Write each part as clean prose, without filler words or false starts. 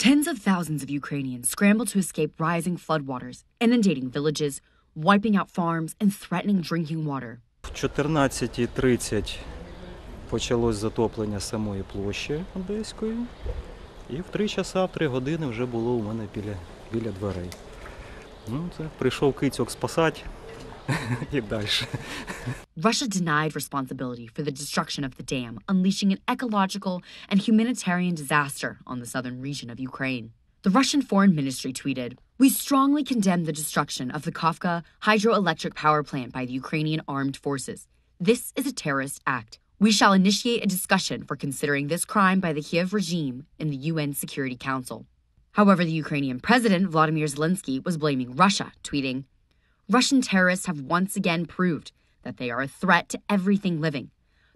Tens of thousands of Ukrainians scrambled to escape rising floodwaters, inundating villages, wiping out farms, and threatening drinking water. В 14:30 почалось затоплення самої площі Одеської. І в 3 часа, в 3 години вже було у мене біля дверей. Ну, це прийшов кицьок спасати і далі. Russia denied responsibility for the destruction of the dam, unleashing an ecological and humanitarian disaster on the southern region of Ukraine. The Russian Foreign Ministry tweeted, "We strongly condemn the destruction of the Kakhovka hydroelectric power plant by the Ukrainian armed forces. This is a terrorist act. We shall initiate a discussion for considering this crime by the Kiev regime in the UN Security Council." However, the Ukrainian president, Volodymyr Zelensky, was blaming Russia, tweeting, "Russian terrorists have once again proved that they are a threat to everything living.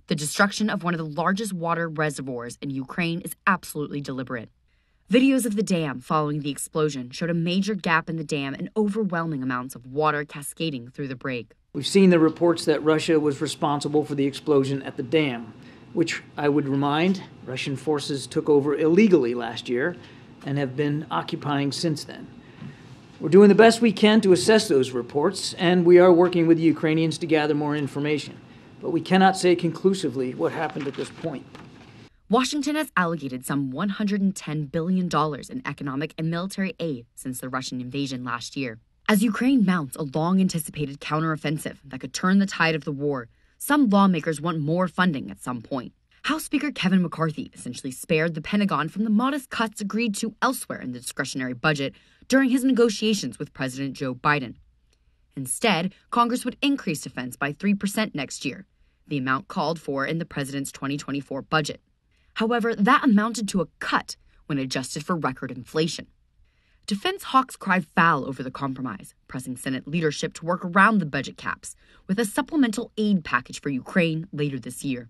The destruction of one of the largest water reservoirs in Ukraine is absolutely deliberate." Videos of the dam following the explosion showed a major gap in the dam and overwhelming amounts of water cascading through the break. We've seen the reports that Russia was responsible for the explosion at the dam, which I would remind Russian forces took over illegally last year and have been occupying since then. We're doing the best we can to assess those reports, and we are working with the Ukrainians to gather more information. But we cannot say conclusively what happened at this point. Washington has allocated some $110 billion in economic and military aid since the Russian invasion last year. As Ukraine mounts a long-anticipated counteroffensive that could turn the tide of the war, some lawmakers want more funding at some point. House Speaker Kevin McCarthy essentially spared the Pentagon from the modest cuts agreed to elsewhere in the discretionary budget during his negotiations with President Joe Biden. Instead, Congress would increase defense by 3% next year, the amount called for in the president's 2024 budget. However, that amounted to a cut when adjusted for record inflation. Defense hawks cried foul over the compromise, pressing Senate leadership to work around the budget caps with a supplemental aid package for Ukraine later this year.